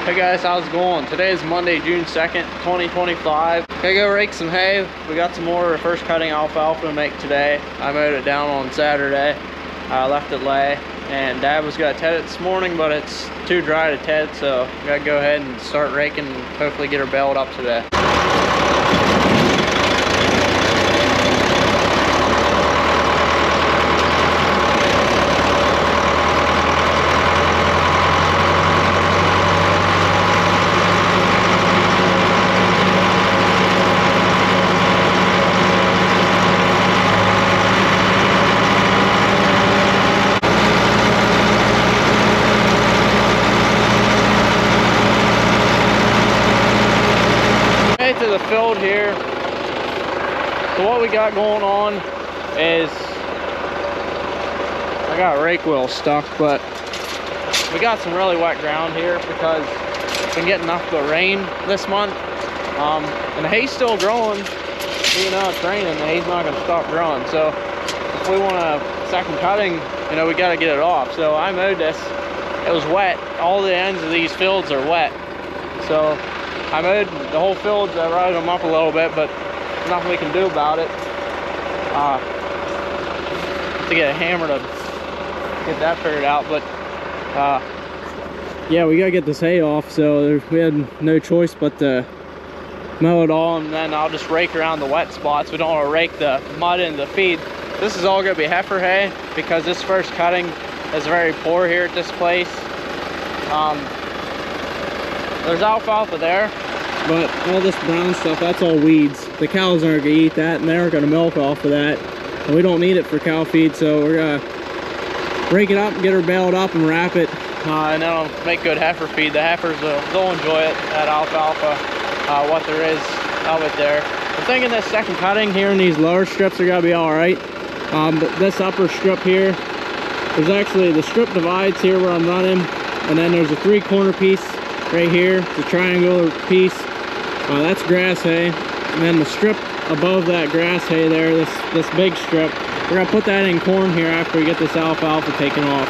Hey guys, how's it going? Today is Monday, June 2nd, 2025. Gonna go rake some hay. We got some more first cutting alfalfa to make today. I mowed it down on Saturday. I left it lay, and Dad was gonna ted it this morning, but it's too dry to ted, so we gotta go ahead and start raking and hopefully get her baled up today. To the field here. So what we got going on is I got a rake wheel stuck, but we got some really wet ground here because it's been getting nothing but rain this month, and the hay's still growing. Even though it's raining, the hay's not going to stop growing. So if we want a second cutting, you know, we got to get it off. So I mowed this. It was wet. All the ends of these fields are wet, so I mowed the whole field. I rotted them up a little bit, but nothing we can do about it. To get a hammer to get that figured out, but yeah, we gotta get this hay off, so we had no choice but to mow it all, and then I'll just rake around the wet spots. We don't want to rake the mud into the feed. This is all gonna be heifer hay because this first cutting is very poor here at this place. There's alfalfa there, but all this brown stuff, that's all weeds. The cows aren't gonna eat that, and they're gonna milk off of that, and we don't need it for cow feed, so we're gonna rake it up and get her baled up and wrap it, and then it'll make good heifer feed. The heifers, they'll enjoy it, that alfalfa, what there is of it there. I'm thinking this second cutting here in these lower strips are gonna be all right, but this upper strip here, there's actually the strip divides here where I'm running, and then there's a 3-corner piece right here, the triangular piece, that's grass hay, and then the strip above that grass hay there, this big strip, we're gonna put that in corn here after we get this alfalfa taken off.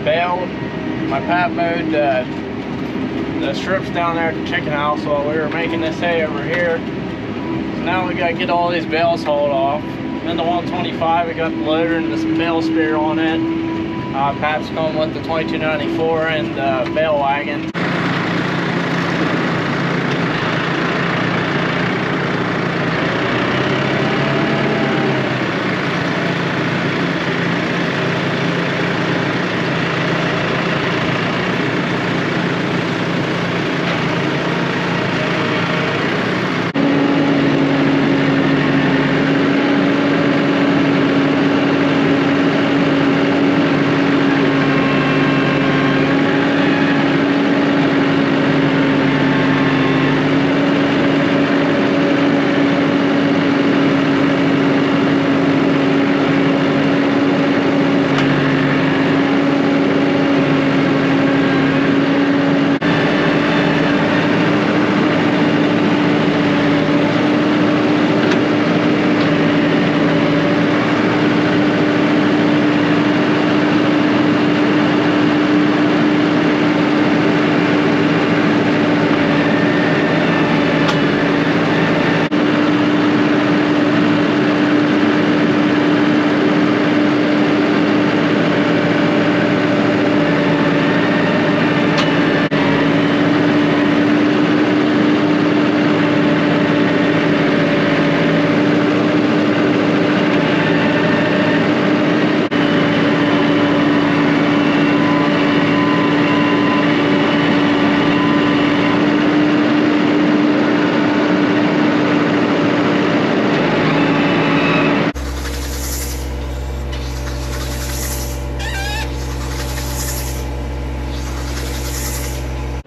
baled. My pap mowed the strips down there at the chicken house while we were making this hay over here. So now we gotta get all these bales hauled off. Then the 125, we got the loader and this bale spear on it. Pap's coming with the 2294 and the bale wagon.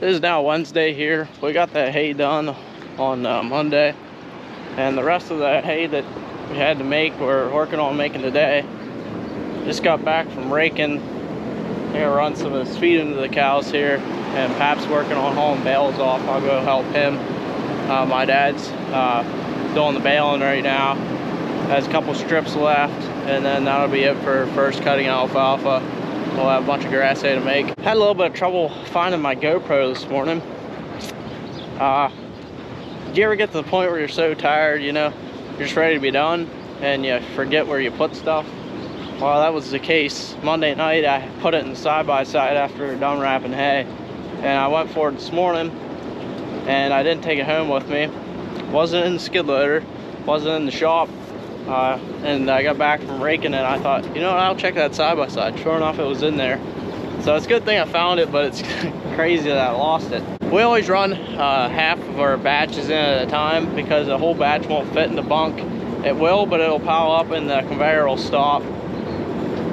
It is now Wednesday here. We got that hay done on Monday, and the rest of that hay that we had to make, we're working on making today. Just got back from raking. I'm gonna run some of this feed into the cows here, and Pap's working on hauling bales off. I'll go help him. My dad's doing the baling right now. Has a couple strips left, and then that'll be it for first cutting alfalfa. We'll have a bunch of grass hay to make. Had a little bit of trouble finding my GoPro this morning. Do you ever get to the point where you're so tired, you know, you're just ready to be done, and you forget where you put stuff? Well, that was the case. Monday night, I put it in the side-by-side after we were done wrapping hay, and I went for it this morning, and I didn't take it home with me. Wasn't in the skid loader, wasn't in the shop. And I got back from raking and I thought, you know what, I'll check that side-by-side. Sure enough, it was in there. So it's a good thing I found it, but it's crazy that I lost it. We always run half of our batches in at a time because the whole batch won't fit in the bunk. It will, but it'll pile up and the conveyor will stop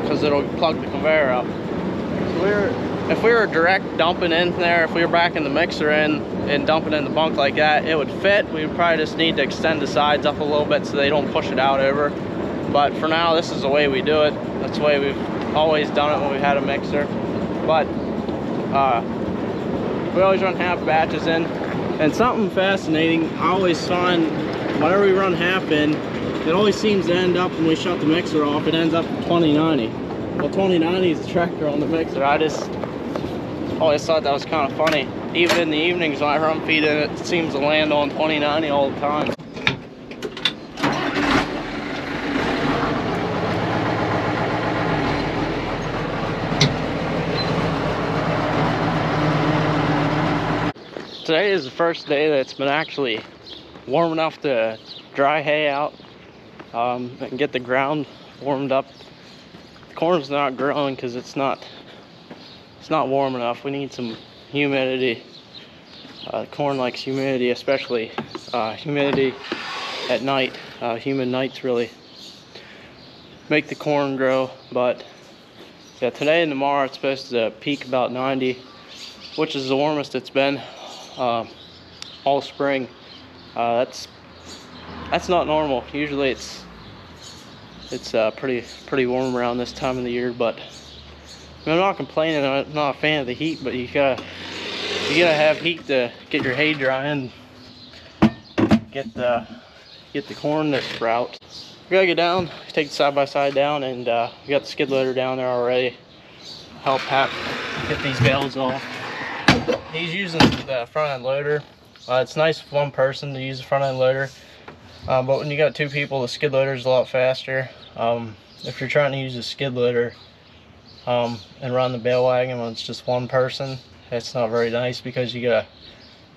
because it'll plug the conveyor up. So if we were direct dumping in there, if we were backing the mixer in and dumping in the bunk like that, it would fit. We would probably just need to extend the sides up a little bit so they don't push it out over. But for now, this is the way we do it. That's the way we've always done it when we had a mixer. But we always run half batches in. And something fascinating, I always find whenever we run half in, it always seems to end up when we shut the mixer off, it ends up at 2090. Well, 2090 is the tractor on the mixer. I just always thought that was kind of funny. Even in the evenings when I run feed in, it seems to land on 2090 all the time. Today is the first day that it's been actually warm enough to dry hay out and get the ground warmed up. The corn's not growing because it's not warm enough. We need some humidity. Corn likes humidity, especially humidity at night. Humid nights really make the corn grow. But yeah, today and tomorrow it's supposed to peak about 90, which is the warmest it's been all spring. That's not normal. Usually it's pretty warm around this time of the year, but I'm not complaining. I'm not a fan of the heat, but you gotta have heat to get your hay dry and get the corn to sprout. We gotta get down, take the side by side down, and we got the skid loader down there already. help Pat get these bales off. He's using the front end loader. It's nice for one person to use the front end loader, but when you got two people, the skid loader is a lot faster. If you're trying to use a skid loader and run the bale wagon when it's just one person, it's not very nice because you gotta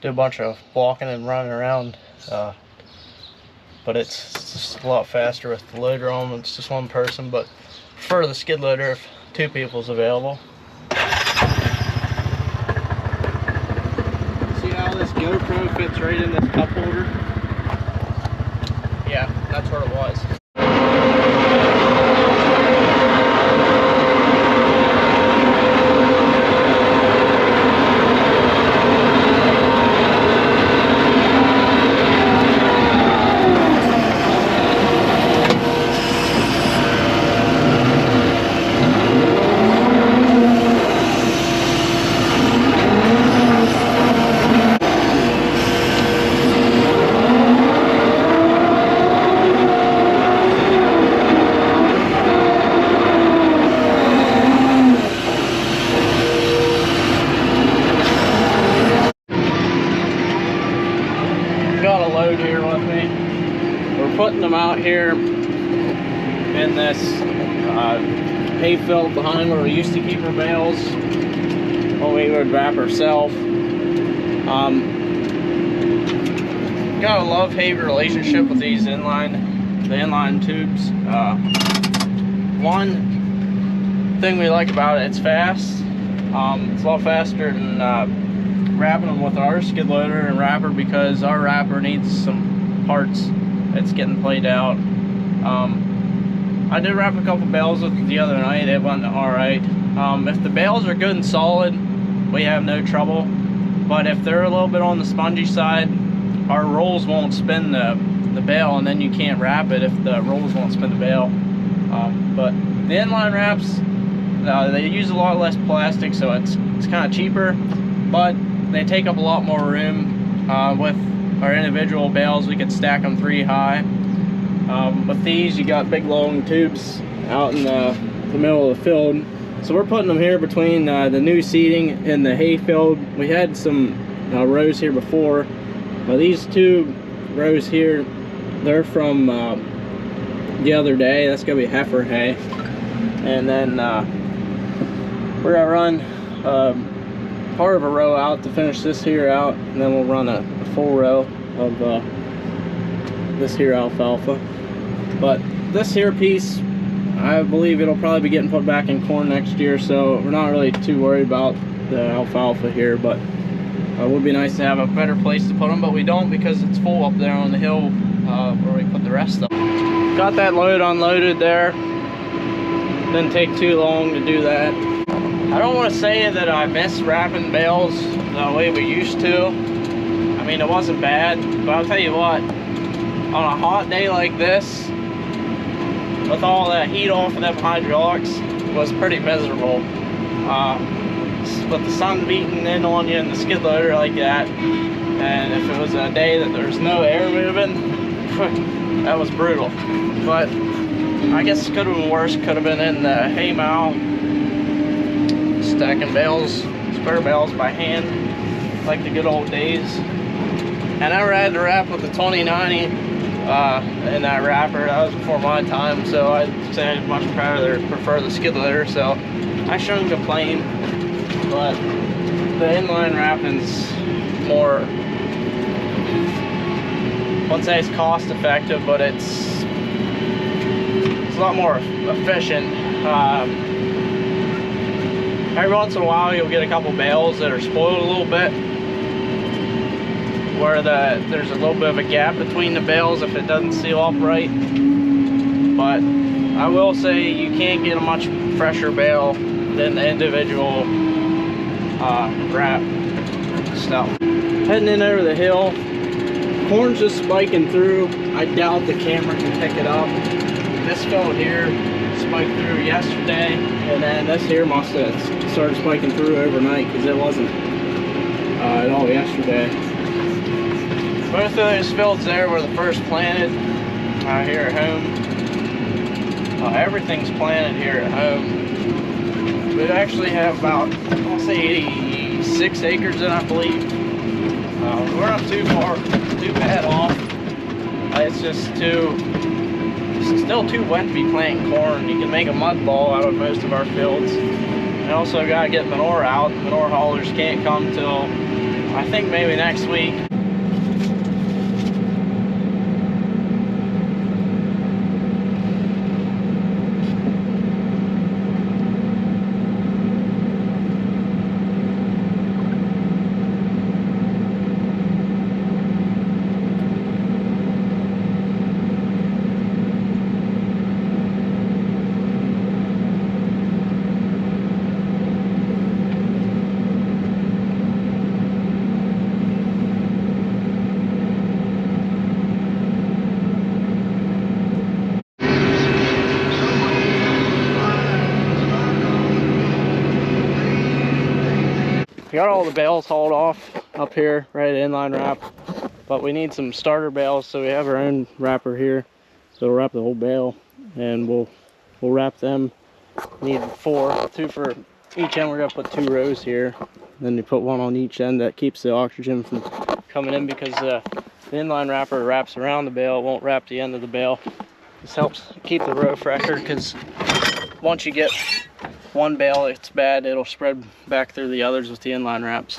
do a bunch of walking and running around. But it's just a lot faster with the loader on when it's just one person. But prefer the skid loader if two people is available. See how this GoPro fits right in this cup holder? Yeah, that's where it was. Got a load here with me. We're putting them out here in this hay field behind where we used to keep our bales. Well, we would wrap ourselves. Got a love-hate relationship with these the inline tubes. One thing we like about it, it's fast. It's a lot faster than wrapping them with our skid loader and wrapper, because our wrapper needs some parts that's getting played out. I did wrap a couple bales with it the other night. It went all right. If the bales are good and solid, we have no trouble, but if they're a little bit on the spongy side, our rolls won't spin the bale, and then you can't wrap it if the rolls won't spin the bale. But the inline wraps, they use a lot less plastic, so it's kind of cheaper, but they take up a lot more room. With our individual bales, we could stack them 3 high. With these, you got big long tubes out in the middle of the field. So we're putting them here between the new seating and the hay field. We had some rows here before. These 2 rows here, they're from the other day. That's gonna be heifer hay. And then we're gonna run part of a row out to finish this here out, and then we'll run a full row of this here alfalfa. But this here piece, I believe it'll probably be getting put back in corn next year, so we're not really too worried about the alfalfa here. But it would be nice to have a better place to put them, but we don't, because it's full up there on the hill where we put the rest of them. Got that load unloaded there. Didn't take too long to do that. I don't want to say that I miss wrapping bales the way we used to. I mean, it wasn't bad, but I'll tell you what, on a hot day like this, with all that heat off of them hydraulics, it was pretty miserable. With the sun beating in on you and the skid loader like that, and if it was a day that there's no air moving, that was brutal. But I guess it could have been worse. Could have been in the hay mow, stacking bales, spare bales by hand, like the good old days. I never had to wrap with the 2090 in that wrapper. That was before my time, so I'd say I'd much rather prefer the skid loader, so I shouldn't complain. But the inline wrapping's more, I wouldn't say it's cost effective, but it's a lot more efficient. Every once in a while you'll get a couple bales that are spoiled a little bit, where there's a little bit of a gap between the bales if it doesn't seal up right. But I will say you can't get a much fresher bale than the individual wrap stuff. Heading in over the hill, corn's just spiking through. I doubt the camera can pick it up. This field here spiked through yesterday, and then this here must have started spiking through overnight, because it wasn't at all yesterday. Both of those fields there were the first planted here at home. Everything's planted here at home. We actually have about, I'll say 86 acres in, I believe. We're not too bad off. It's just it's still too wet to be planting corn. You can make a mud ball out of most of our fields. I also got to get manure out. Manure haulers can't come till, I think, maybe next week. We got all the bales hauled off up here, ready to inline wrap, but we need some starter bales, so we have our own wrapper here. So we'll wrap the whole bale, and we'll wrap them. We need 4, 2 for each end. We're gonna put 2 rows here. Then you put 1 on each end. That keeps the oxygen from coming in, because the inline wrapper wraps around the bale. It won't wrap the end of the bale. This helps keep the row fresher, because once you get one bale, it's bad, it'll spread back through the others with the inline wraps.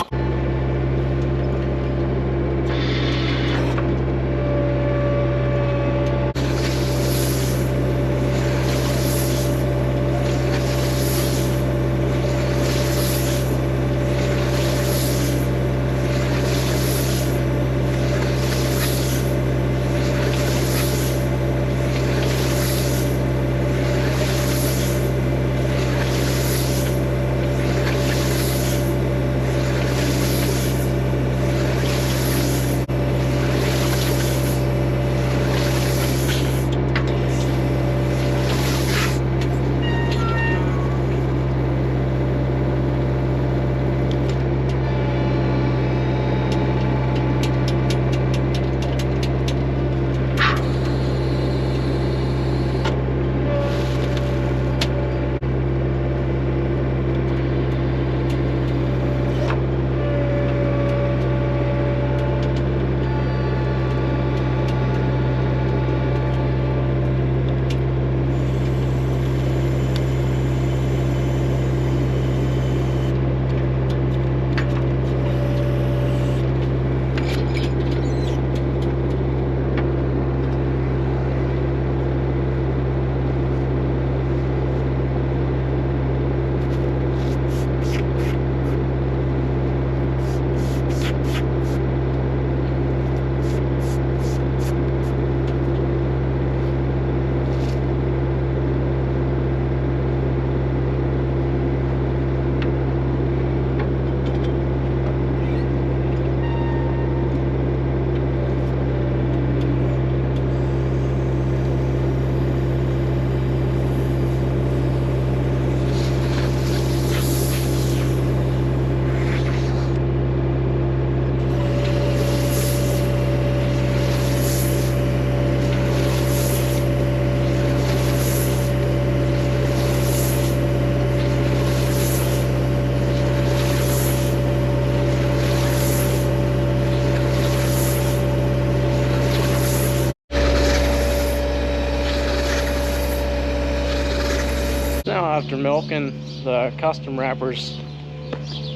Now after milking, the custom wrapper's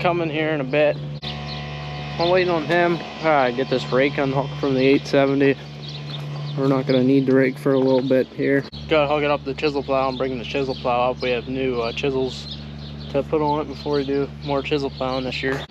coming here in a bit. I'm waiting on him. Get this rake unhooked from the 870. We're not going to need the rake for a little bit here. Gotta hook it up to the chisel plow and bring the chisel plow up. We have new chisels to put on it before we do more chisel plowing this year.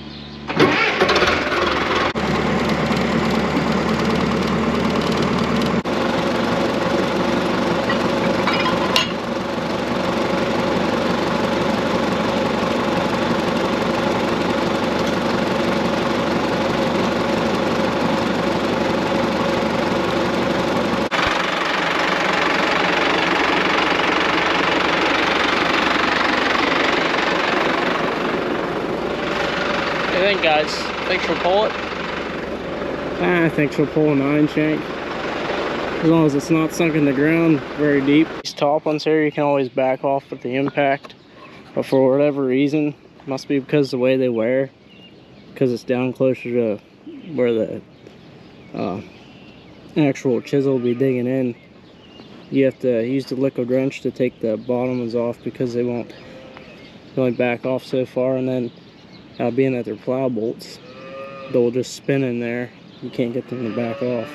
Guys, think she'll pull it? I think she'll pull a 9 shank, as long as it's not sunk in the ground very deep. These top ones here, you can always back off with the impact. but for whatever reason, must be because of the way they wear, because it's down closer to where the actual chisel will be digging in. You have to use the liquid wrench to take the bottom ones off because they won't really back off so far, and then being that they're plow bolts, they'll just spin in there. You can't get them to back off.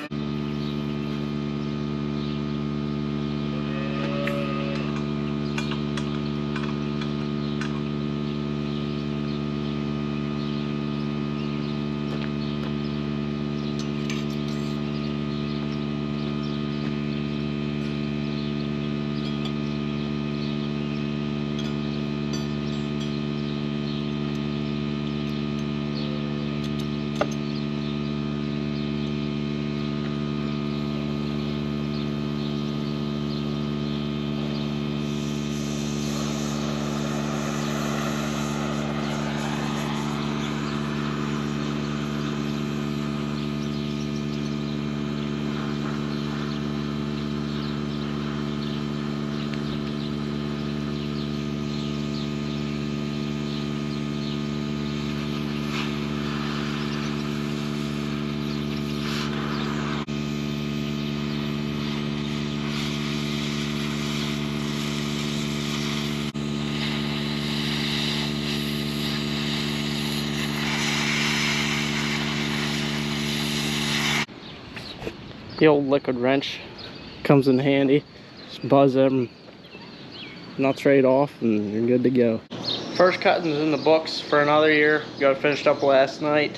The old liquid wrench comes in handy. Just buzz them nuts right off and you're good to go. First cutting's in the books for another year. Got it finished up last night.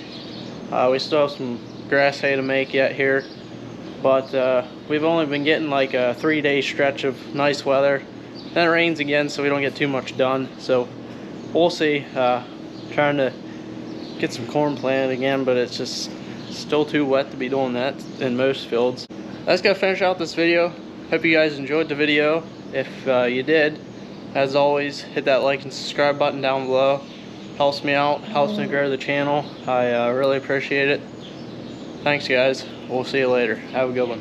We still have some grass hay to make yet here, but we've only been getting like a 3-day stretch of nice weather. Then it rains again, so we don't get too much done. So we'll see. Trying to get some corn planted again, but it's just still too wet to be doing that in most fields. That's gonna finish out this video. Hope you guys enjoyed the video. If you did, as always, hit that like and subscribe button down below. Helps me out, helps me grow the channel. I really appreciate it. Thanks guys, we'll see you later. Have a good one.